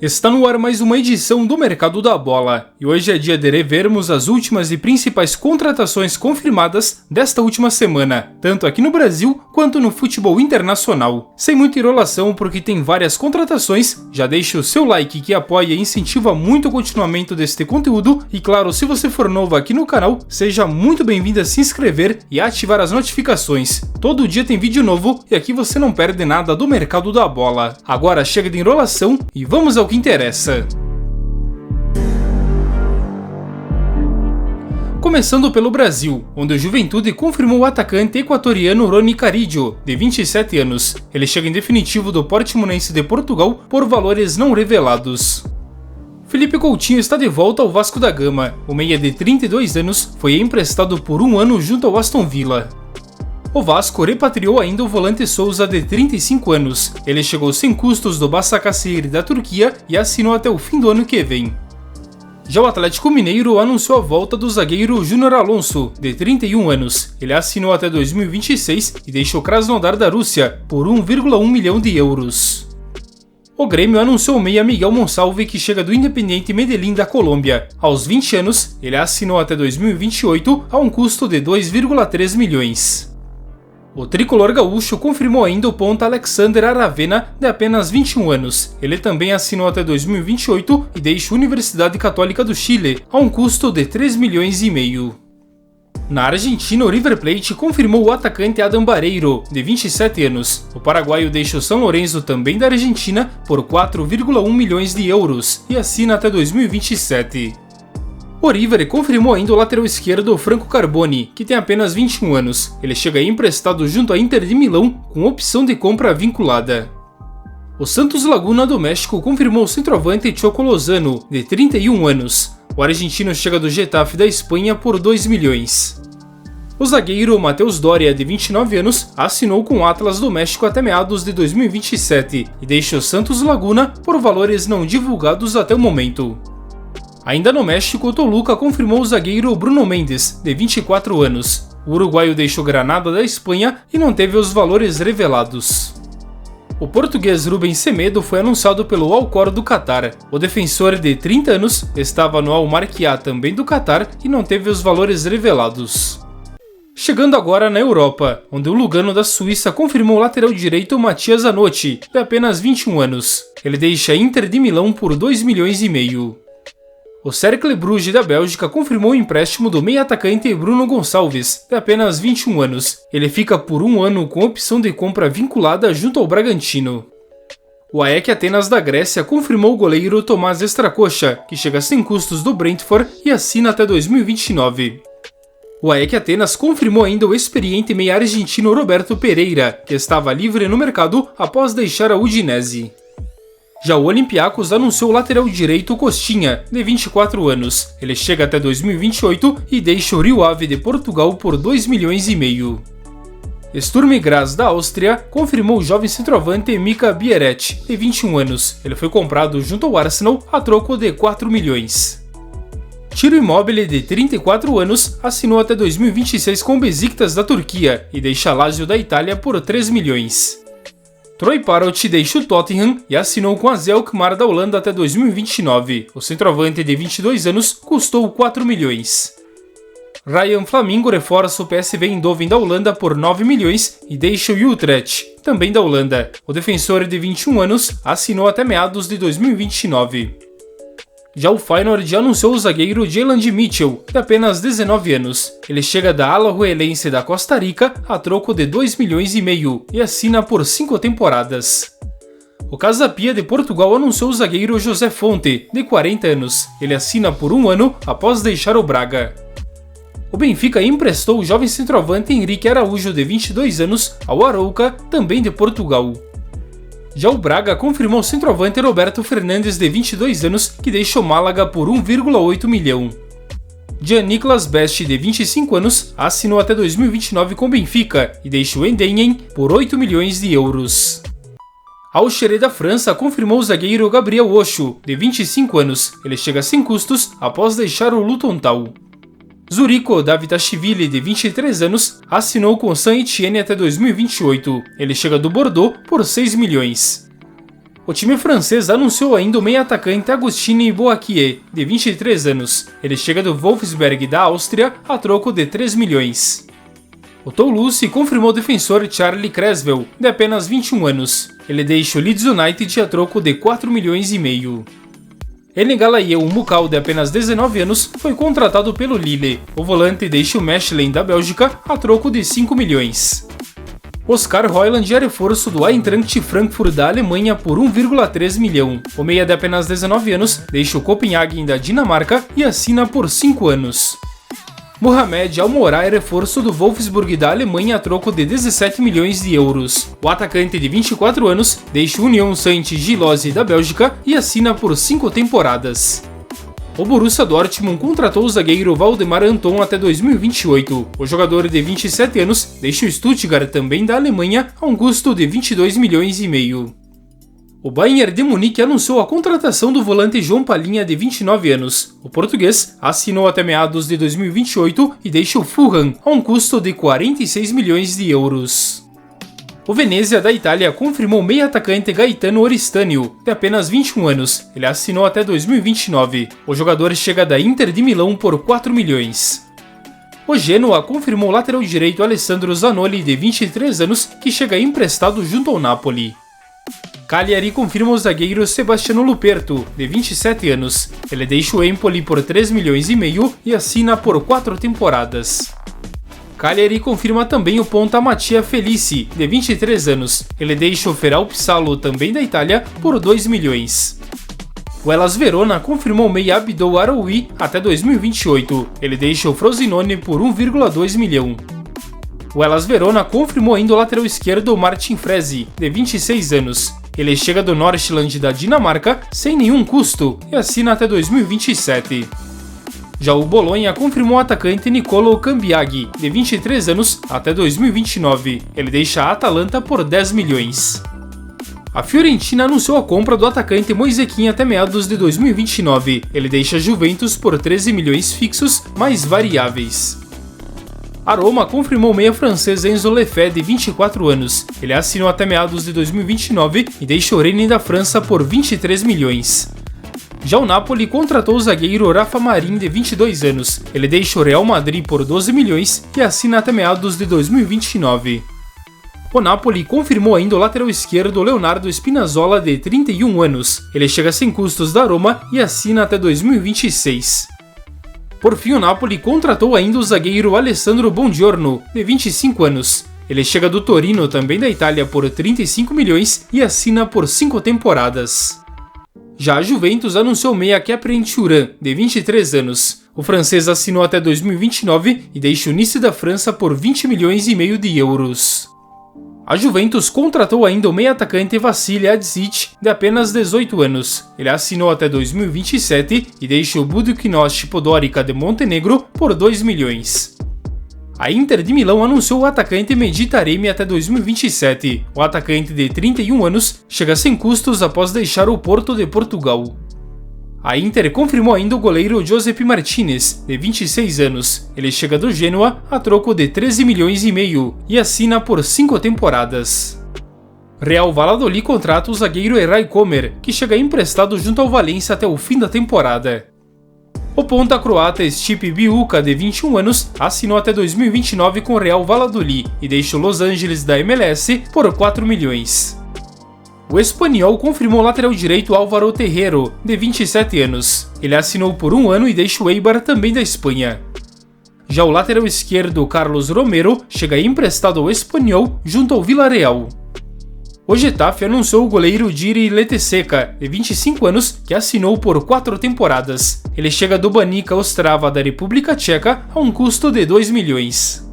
Está no ar mais uma edição do Mercado da Bola, e hoje é dia de revermos as últimas e principais contratações confirmadas desta última semana, tanto aqui no Brasil quanto no futebol internacional. Sem muita enrolação, porque tem várias contratações, já deixe o seu like que apoia e incentiva muito o continuamento deste conteúdo, e claro, se você for novo aqui no canal, seja muito bem-vindo a se inscrever e ativar as notificações. Todo dia tem vídeo novo e aqui você não perde nada do Mercado da Bola. Agora chega de enrolação e vamos ao que interessa. Começando pelo Brasil, onde o Juventude confirmou o atacante equatoriano Rony Carillo, de 27 anos. Ele chega em definitivo do Portimonense de Portugal por valores não revelados. Felipe Coutinho está de volta ao Vasco da Gama. O meia de 32 anos foi emprestado por um ano junto ao Aston Villa. O Vasco repatriou ainda o volante Souza de 35 anos. Ele chegou sem custos do Başakşehir da Turquia e assinou até o fim do ano que vem. Já o Atlético Mineiro anunciou a volta do zagueiro Júnior Alonso, de 31 anos. Ele assinou até 2026 e deixou Krasnodar da Rússia por 1,1 milhão de euros. O Grêmio anunciou o meia Miguel Monsalve, que chega do Independiente Medellín da Colômbia. Aos 20 anos, ele assinou até 2028 a um custo de 2,3 milhões. O tricolor gaúcho confirmou ainda o ponta Alexander Aravena, de apenas 21 anos. Ele também assinou até 2028 e deixa a Universidade Católica do Chile a um custo de 3 milhões e meio. Na Argentina, o River Plate confirmou o atacante Adam Barreiro, de 27 anos. O paraguaio deixa o São Lourenço, também da Argentina, por 4,1 milhões de euros e assina até 2027. O River confirmou ainda o lateral esquerdo Franco Carboni, que tem apenas 21 anos. Ele chega emprestado junto à Inter de Milão, com opção de compra vinculada. O Santos Laguna do México confirmou o centroavante Choco Lozano, de 31 anos. O argentino chega do Getafe da Espanha por 2 milhões. O zagueiro Matheus Doria, de 29 anos, assinou com o Atlas do México até meados de 2027 e deixa o Santos Laguna por valores não divulgados até o momento. Ainda no México, o Toluca confirmou o zagueiro Bruno Mendes, de 24 anos. O uruguaio deixou Granada da Espanha e não teve os valores revelados. O português Rubens Semedo foi anunciado pelo Al Khor do Catar. O defensor de 30 anos estava no Al Marqiá, também do Catar, e não teve os valores revelados. Chegando agora na Europa, onde o Lugano da Suíça confirmou o lateral direito Mathias Zanotti, de apenas 21 anos. Ele deixa a Inter de Milão por 2 milhões e meio. O Cercle Bruges da Bélgica confirmou o empréstimo do meio-atacante Bruno Gonçalves, de apenas 21 anos. Ele fica por um ano com opção de compra vinculada junto ao Bragantino. O AEK Atenas da Grécia confirmou o goleiro Tomás Stracocha, que chega sem custos do Brentford e assina até 2029. O AEK Atenas confirmou ainda o experiente meia argentino Roberto Pereira, que estava livre no mercado após deixar a Udinese. Já o Olympiacos anunciou o lateral direito Costinha, de 24 anos. Ele chega até 2028 e deixa o Rio Ave de Portugal por 2 milhões e meio. Sturm Graz da Áustria confirmou o jovem centroavante Mika Bierret, de 21 anos. Ele foi comprado junto ao Arsenal a troco de 4 milhões. Ciro Immobile, de 34 anos, assinou até 2026 com o Besiktas da Turquia e deixa a Lazio da Itália por 3 milhões. Troy Parrott deixa o Tottenham e assinou com a AZ Alkmaar da Holanda até 2029. O centroavante de 22 anos custou 4 milhões. Ryan Flamingo reforça o PSV Eindhoven da Holanda por 9 milhões e deixa o Utrecht, também da Holanda. O defensor de 21 anos assinou até meados de 2029. Já o Feyenoord anunciou o zagueiro Jalen Mitchell, de apenas 19 anos. Ele chega da Alajuelense da Costa Rica a troco de 2 milhões e meio e assina por 5 temporadas. O Casa Pia de Portugal anunciou o zagueiro José Fonte, de 40 anos. Ele assina por um ano após deixar o Braga. O Benfica emprestou o jovem centroavante Henrique Araújo, de 22 anos, ao Arouca, também de Portugal. Já o Braga confirmou o centroavante Roberto Fernandes, de 22 anos, que deixa o Málaga por 1,8 milhão. Jan-Niklas Best, de 25 anos, assinou até 2029 com o Benfica e deixa o Endenhen por 8 milhões de euros. A Auxerre da França confirmou o zagueiro Gabriel Osho, de 25 anos. Ele chega sem custos após deixar o Luton Town. Zurico Davitashvili, de 23 anos, assinou com o Saint-Étienne até 2028. Ele chega do Bordeaux por 6 milhões. O time francês anunciou ainda o meio-atacante Agustini Boakier, de 23 anos. Ele chega do Wolfsberg da Áustria a troco de 3 milhões. O Toulouse confirmou o defensor Charlie Creswell, de apenas 21 anos. Ele deixa o Leeds United a troco de 4 milhões e meio. Enegalaye Mukal, de apenas 19 anos, foi contratado pelo Lille. O volante deixa o Mechelen da Bélgica a troco de 5 milhões. Oscar Højlund é reforço do Eintracht Frankfurt da Alemanha por 1,3 milhão. O meia de apenas 19 anos deixa o Copenhagen da Dinamarca e assina por 5 anos. Mohamed Almorá é reforço do Wolfsburg da Alemanha a troco de 17 milhões de euros. O atacante de 24 anos deixa o Union Saint-Gilloise da Bélgica e assina por 5 temporadas. O Borussia Dortmund contratou o zagueiro Waldemar Anton até 2028. O jogador de 27 anos deixa o Stuttgart, também da Alemanha, a um custo de 22 milhões e meio. O Bayern de Munique anunciou a contratação do volante João Palhinha, de 29 anos. O português assinou até meados de 2028 e deixa o Fulham a um custo de 46 milhões de euros. O Venezia da Itália confirmou o meio-atacante Gaetano Oristânio, de apenas 21 anos. Ele assinou até 2029. O jogador chega da Inter de Milão por 4 milhões. O Genoa confirmou o lateral direito Alessandro Zanoli, de 23 anos, que chega emprestado junto ao Napoli. Cagliari confirma o zagueiro Sebastiano Luperto, de 27 anos. Ele deixa o Empoli por 3 milhões e meio e assina por 4 temporadas. Cagliari confirma também o ponta Mattia Felici, de 23 anos. Ele deixa o Feralpsalo, também da Itália, por 2 milhões. O Hellas Verona confirmou o meia Abdou Aroui até 2028. Ele deixa o Frosinone por 1,2 milhão. O Hellas Verona confirmou ainda o lateral esquerdo Martin Frese, de 26 anos. Ele chega do Nordsjælland da Dinamarca sem nenhum custo e assina até 2027. Já o Bolonha confirmou o atacante Nicolo Cambiaghi, de 23 anos, até 2029. Ele deixa a Atalanta por 10 milhões. A Fiorentina anunciou a compra do atacante Moise Kean até meados de 2029. Ele deixa a Juventus por 13 milhões fixos, mais variáveis. A Roma confirmou o meia francês Enzo Lefebvre, de 24 anos. Ele assinou até meados de 2029 e deixa o Rennes da França por 23 milhões. Já o Napoli contratou o zagueiro Rafa Marin, de 22 anos. Ele deixa o Real Madrid por 12 milhões e assina até meados de 2029. O Napoli confirmou ainda o lateral esquerdo Leonardo Spinazzola, de 31 anos. Ele chega sem custos da Roma e assina até 2026. Por fim, o Napoli contratou ainda o zagueiro Alessandro Bongiorno, de 25 anos. Ele chega do Torino, também da Itália, por 35 milhões e assina por 5 temporadas. Já a Juventus anunciou o meia Khéphren Thuram, de 23 anos. O francês assinou até 2029 e deixa o Nice da França por 20 milhões e meio de euros. A Juventus contratou ainda o meia-atacante Vasilij Adzic, de apenas 18 anos. Ele assinou até 2027 e deixa o Budućnost Podgorica de Montenegro por 2 milhões. A Inter de Milão anunciou o atacante Mehdi Taremi até 2027. O atacante de 31 anos chega sem custos após deixar o Porto de Portugal. A Inter confirmou ainda o goleiro Josep Martinez, de 26 anos. Ele chega do Genoa a troco de 13 milhões e meio e assina por 5 temporadas. Real Valladolid contrata o zagueiro Eray Comer, que chega emprestado junto ao Valência até o fim da temporada. O ponta croata Stipe Biuka, de 21 anos, assinou até 2029 com o Real Valladolid e deixa o Los Angeles da MLS por 4 milhões. O Espanhol confirmou o lateral direito Álvaro Terrero, de 27 anos. Ele assinou por 1 ano e deixa o Eibar, também da Espanha. Já o lateral esquerdo Carlos Romero chega emprestado ao Espanhol junto ao Villarreal. O Getafe anunciou o goleiro Jiri Leteseca, de 25 anos, que assinou por 4 temporadas. Ele chega do Baníka Ostrava da República Tcheca a um custo de 2 milhões.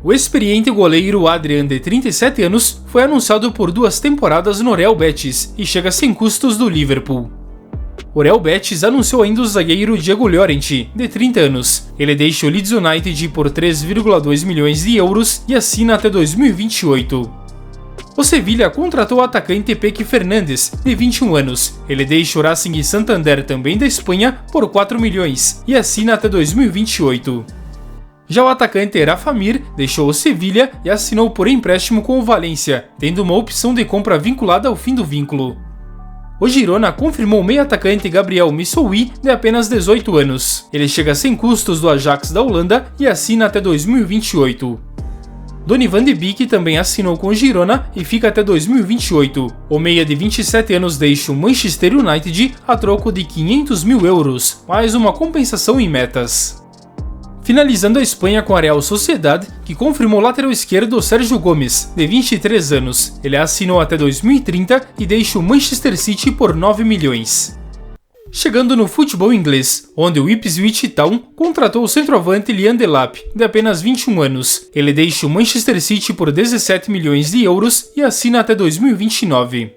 O experiente goleiro Adrian, de 37 anos, foi anunciado por 2 temporadas no Real Betis e chega sem custos do Liverpool. O Real Betis anunciou ainda o zagueiro Diego Llorente, de 30 anos. Ele deixa o Leeds United por 3,2 milhões de euros e assina até 2028. O Sevilla contratou o atacante Peque Fernandes, de 21 anos. Ele deixa o Racing Santander, também da Espanha, por 4 milhões e assina até 2028. Já o atacante Rafa Mir deixou o Sevilla e assinou por empréstimo com o Valência, tendo uma opção de compra vinculada ao fim do vínculo. O Girona confirmou o meio-atacante Gabriel Missoui, de apenas 18 anos. Ele chega sem custos do Ajax da Holanda e assina até 2028. Donny van de Beek também assinou com o Girona e fica até 2028. O meia de 27 anos deixa o Manchester United a troco de 500 mil euros, mais uma compensação em metas. Finalizando a Espanha com a Real Sociedad, que confirmou o lateral esquerdo Sérgio Gomes, de 23 anos. Ele assinou até 2030 e deixa o Manchester City por 9 milhões. Chegando no futebol inglês, onde o Ipswich Town contratou o centroavante Liam Delap, de apenas 21 anos. Ele deixa o Manchester City por 17 milhões de euros e assina até 2029.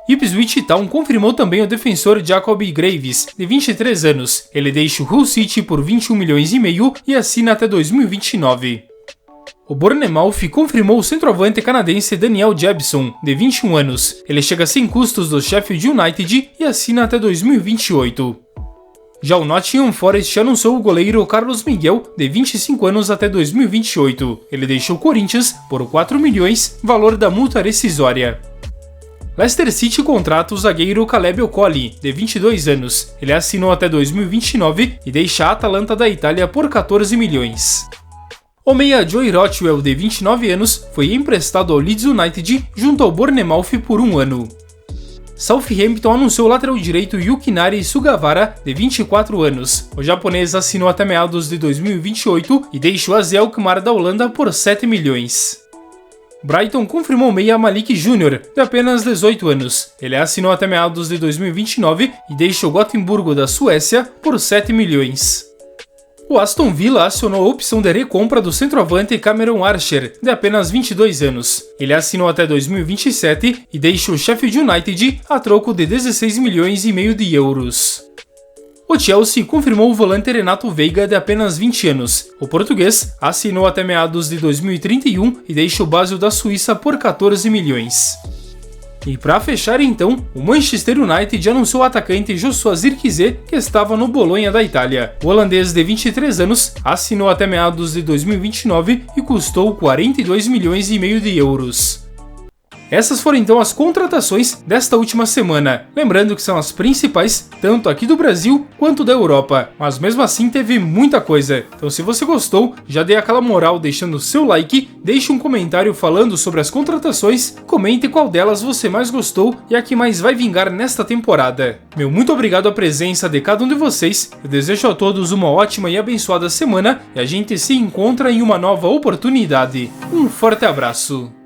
Ipswich Town confirmou também o defensor Jacob Graves, de 23 anos. Ele deixa o Hull City por 21 milhões e meio e assina até 2029. O Bournemouth confirmou o centroavante canadense Daniel Jebson, de 21 anos. Ele chega sem custos do Sheffield United e assina até 2028. Já o Nottingham Forest anunciou o goleiro Carlos Miguel, de 25 anos até 2028. Ele deixou o Corinthians por 4 milhões, valor da multa rescisória. Leicester City contrata o zagueiro Caleb Okoli, de 22 anos. Ele assinou até 2029 e deixa a Atalanta da Itália por 14 milhões. O meia Joey Rothwell, de 29 anos, foi emprestado ao Leeds United junto ao Bournemouth por 1 ano. Southampton anunciou o lateral direito Yukinari Sugawara, de 24 anos. O japonês assinou até meados de 2028 e deixa o AZ Alkmaar da Holanda por 7 milhões. Brighton confirmou o meia Malik Jr., de apenas 18 anos. Ele assinou até meados de 2029 e deixa o Gotemburgo da Suécia por 7 milhões. O Aston Villa acionou a opção de recompra do centroavante Cameron Archer, de apenas 22 anos. Ele assinou até 2027 e deixa o Sheffield United a troco de 16 milhões e meio de euros. O Chelsea confirmou o volante Renato Veiga, de apenas 20 anos. O português assinou até meados de 2031 e deixa o Basel da Suíça por 14 milhões. E para fechar então, o Manchester United anunciou o atacante Joshua Zirkzee, que estava no Bolonha da Itália. O holandês de 23 anos assinou até meados de 2029 e custou 42 milhões e meio de euros. Essas foram então as contratações desta última semana. Lembrando que são as principais, tanto aqui do Brasil quanto da Europa. Mas mesmo assim teve muita coisa. Então se você gostou, já dê aquela moral deixando o seu like, deixe um comentário falando sobre as contratações, comente qual delas você mais gostou e a que mais vai vingar nesta temporada. Meu muito obrigado à presença de cada um de vocês, eu desejo a todos uma ótima e abençoada semana e a gente se encontra em uma nova oportunidade. Um forte abraço!